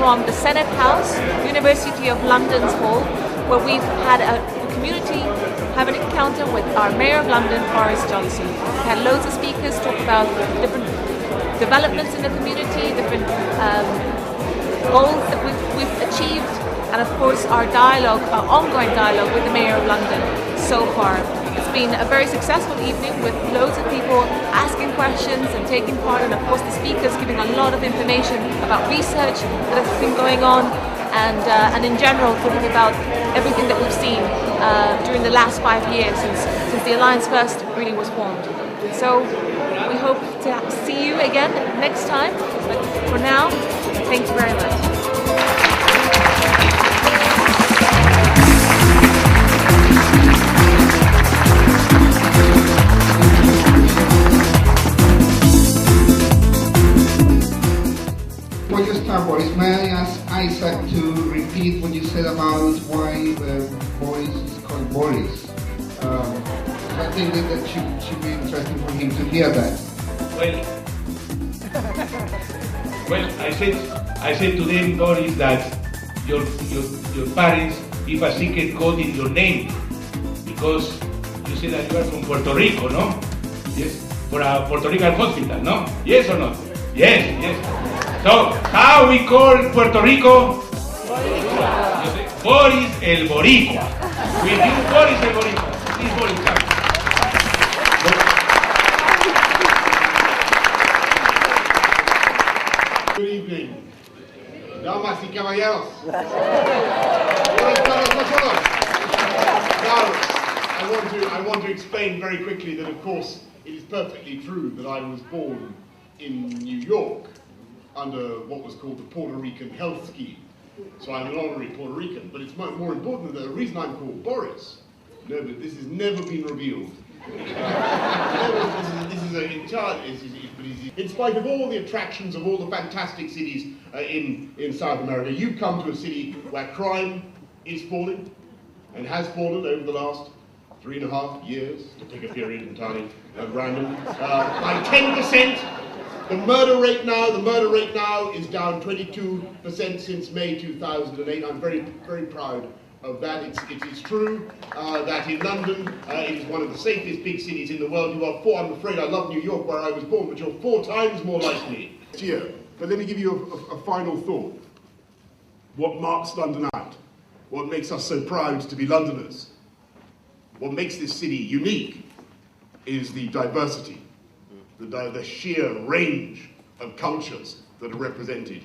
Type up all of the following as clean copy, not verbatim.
from the Senate House, University of London's hall, where we've had a community have an encounter with our Mayor of London, Boris Johnson. We had loads of speakers talk about different developments in the community, different goals that we've achieved, and of course our dialogue, our ongoing dialogue with the Mayor of London so far. It's been a very successful evening with loads of people asking questions and taking part, and of course the speakers giving a lot of information about research that has been going on, and in general talking about everything that we've seen during the last 5 years since the Alliance first really was formed. So we hope to see you again next time, but for now, thank you very much. Before you start, Boris, may I ask Isaac to repeat what you said about why Boris is called Boris? I think that should be interesting for him to hear that. Well, I said to them, Boris, that your parents give a secret code in your name, because you say that you are from Puerto Rico, no? Yes, for a Puerto Rican hospital, no? Yes or no? Yes. So, how we call Puerto Rico? Boris el Boricua. With you, Boris el Boricua. Please, Boris, come. Good evening, damas y caballeros. Buenas tardes a todos. Now, I want to explain very quickly that, of course, it is perfectly true that I was born in New York under what was called the Puerto Rican Health Scheme. So I'm an honorary Puerto Rican, but it's more important that the reason I'm called Boris, no, but this has never been revealed. In spite of all the attractions of all the fantastic cities in South America, you come to a city where crime is falling and has fallen over the last 3.5 years, to pick a period entirely at random, by 10%. The murder rate now is down 22% since May 2008. I'm very, very proud of that. It's true that in London, it is one of the safest big cities in the world. I'm afraid I love New York where I was born, but you're 4 times more like me. But let me give you a final thought. What marks London out? What makes us so proud to be Londoners? What makes this city unique is the diversity, the sheer range of cultures that are represented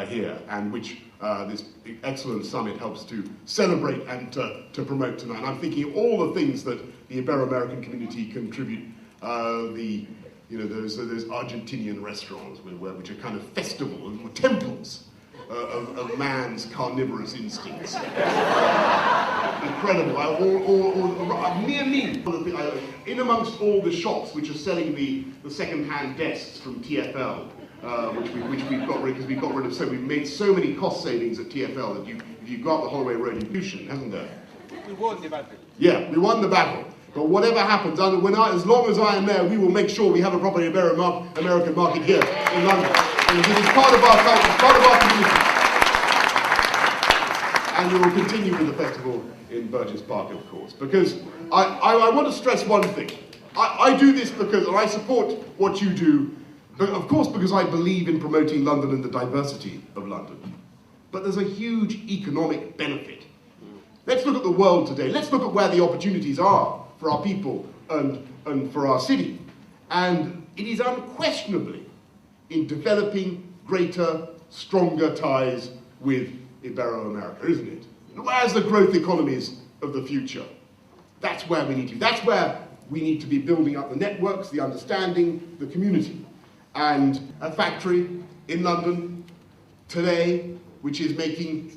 here, and which this excellent summit helps to celebrate and to promote tonight. And I'm thinking of all the things that the Ibero-American community contribute. Those Argentinian restaurants which are kind of festivals or temples of man's carnivorous instincts. Incredible. Near me, in amongst all the shops which are selling the second-hand desks from TfL, which we've got rid, because we've got rid of, so we've made so many cost savings at TfL that you've got the Holloway Road illusion, hasn't there? We won the battle. Yeah, we won the battle. But whatever happens, as long as I am there, we will make sure we have a proper American market here in London. And it is part of our culture, it's part of our community. And we will continue with the festival in Burgess Park, of course. Because I want to stress one thing. I do this because, and I support what you do, but of course because I believe in promoting London and the diversity of London. But there's a huge economic benefit. Let's look at the world today. Let's look at where the opportunities are for our people and for our city. And it is unquestionably in developing greater, stronger ties with Ibero-America, isn't it? Where's the growth economies of the future? That's where we need to. That's where we need to be building up the networks, the understanding, the community. And a factory in London today, which is making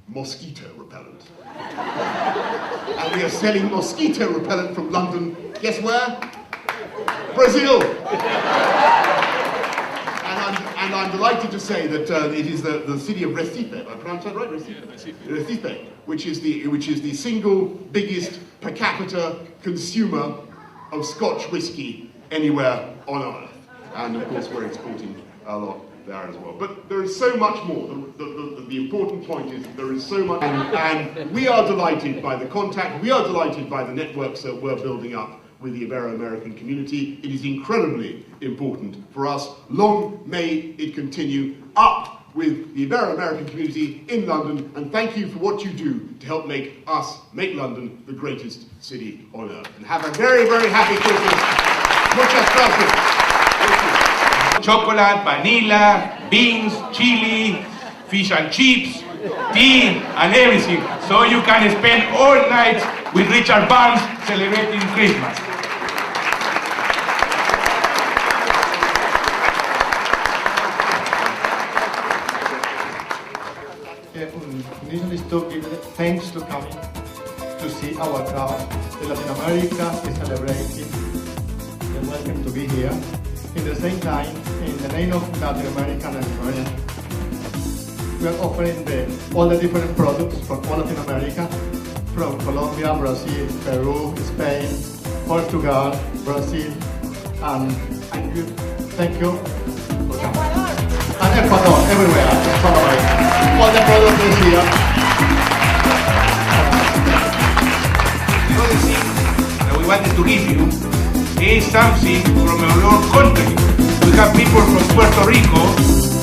mosquito repellent. And we are selling mosquito repellent from London, guess where? Brazil! And I'm delighted to say that it is the city of Recife, I pronounced that right? Recife, which is the single biggest per capita consumer of Scotch whisky anywhere on earth. And of course we're exporting a lot there as well. But there is so much more. The important point is that there is so much, and we are delighted by the contact, we are delighted by the networks that we're building up with the Ibero-American community. It is incredibly important for us. Long may it continue. Up with the Ibero-American community in London, and thank you for what you do to help make London the greatest city on earth. And have a very, very happy Christmas. Muchas gracias. Chocolate, vanilla, beans, chili, fish and chips, tea, and everything. So you can spend all night with Richard Barnes celebrating Christmas. Initially to give thanks to coming to see our crowd. Latin America is celebrating. You're welcome to be here. In the same time, in the name of Latin American and American, we are offering all the different products from all Latin America, from Colombia, Brazil, Peru, Spain, Portugal, Brazil, and you. Thank you. And Ecuador, everywhere, all the products is here. Another thing that we wanted to give you is something from our country. We have people from Puerto Rico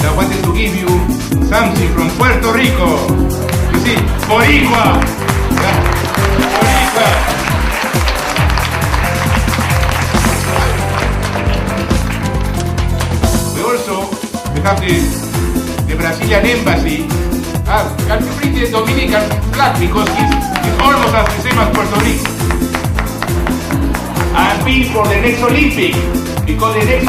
that wanted to give you something from Puerto Rico. You see, Boricua. Boricua. We have the Brazilian embassy. Can you bring the Dominican flag because it's almost as the same as Puerto Rico. And be for the next Olympic because the next.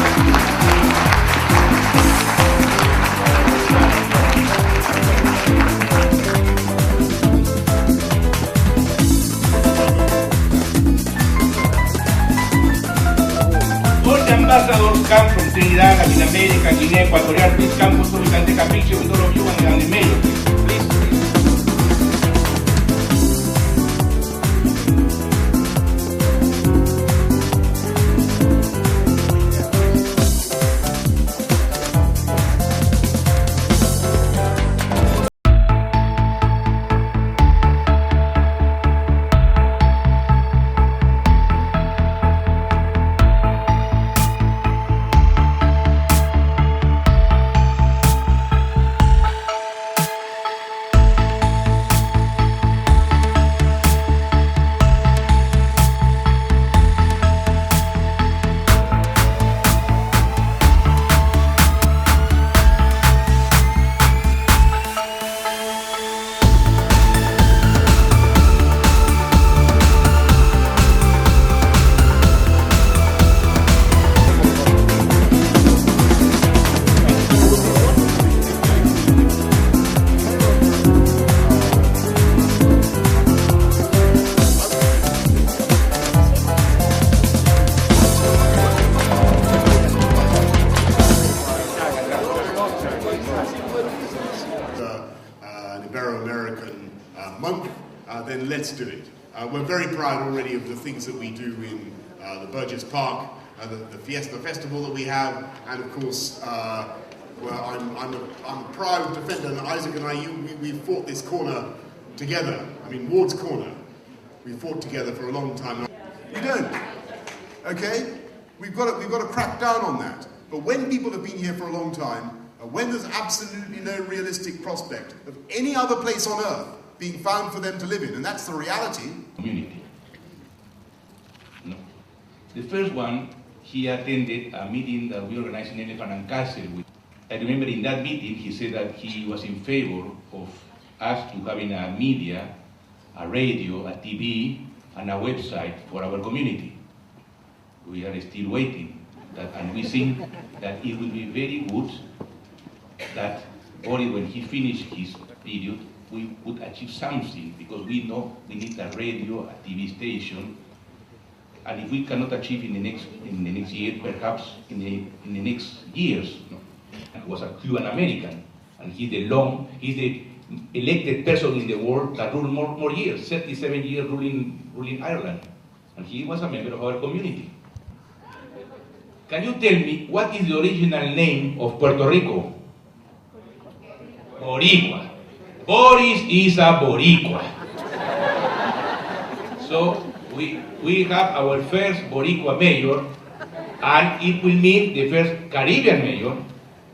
All the ambassadors come from Trinidad, Latin America, Guinea Equatorial. Please come so we can take a picture with all of you and the mayor. Please, please. Ibero-American month, then let's do it. We're very proud already of the things that we do in the Burgess Park, the Fiesta Festival that we have, and of course, well, I'm a proud defender, and Isaac and I, we fought this corner together. I mean, Ward's Corner. We fought together for a long time. You don't, okay? We've got to crack down on that. But when people have been here for a long time, when there's absolutely no realistic prospect of any other place on earth being found for them to live in, and that's the reality. Community. No. The first one, he attended a meeting that we organized in Elephant and Castle. I remember in that meeting he said that he was in favor of us to having a media, a radio, a TV, and a website for our community. We are still waiting, and we think that it will be very good that only when he finished his period, we would achieve something, because we know we need a radio, a TV station, and if we cannot achieve in the next year, perhaps in the next years. No? And he was a Cuban American, and he's the elected person in the world that ruled more years, 37 years ruling Ireland, and he was a member of our community. Can you tell me what is the original name of Puerto Rico? Boricua. Boris is a Boricua. So we have our first Boricua mayor, and it will mean the first Caribbean mayor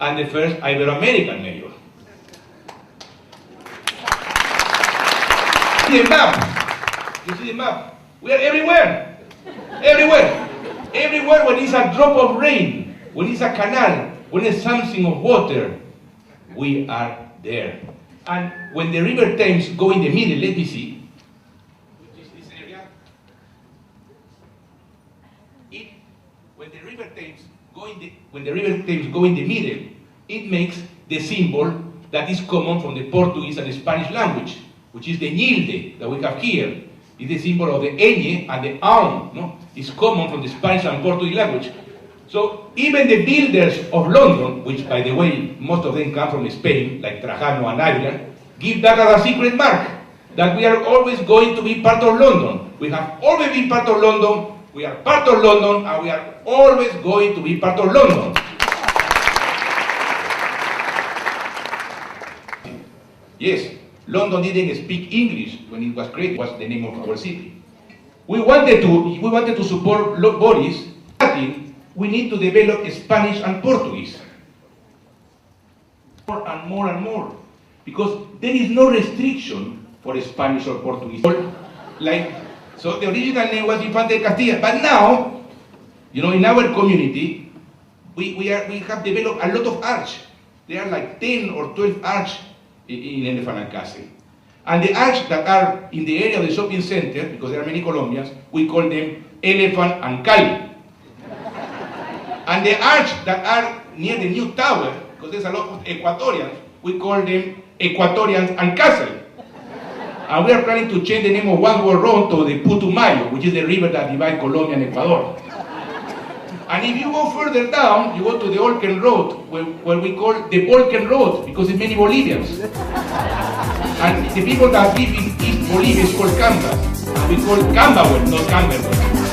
and the first Ibero-American mayor. The map. You see the map? We are everywhere. Everywhere. Everywhere when it's a drop of rain, when it's a canal, when it's something of water, we are there. And when the River Thames go in the middle, let me see. Which is this area? When the River Thames go in the middle, it makes the symbol that is common from the Portuguese and the Spanish language, which is the ñilde that we have here. It's the symbol of the ñ and the aun, no? It's common from the Spanish and Portuguese language. So even the builders of London, which by the way, most of them come from Spain, like Trajano and Ávila, give that as a secret mark, that we are always going to be part of London. We have always been part of London, we are part of London, and we are always going to be part of London. Yes, London didn't speak English when it was created, was the name of our city. We wanted to support Boris. Latin, we need to develop Spanish and Portuguese. More and more and more. Because there is no restriction for Spanish or Portuguese. So the original name was Infante de Castilla, but now, you know, in our community, we have developed a lot of arch. There are like 10 or 12 arch in Elephant and Castle. And the arch that are in the area of the shopping center, because there are many Colombians, we call them Elephant and Cali. And the arch that are near the new tower, because there's a lot of Ecuadorians, we call them Ecuadorians and Castle. And we are planning to change the name of one world road to the Putumayo, which is the river that divides Colombia and Ecuador. And if you go further down, you go to the Olken Road, where we call the Volcan Road, because there's many Bolivians. And the people that live in East Bolivia is called Cambas. And we call Camberwell, not Camberwell.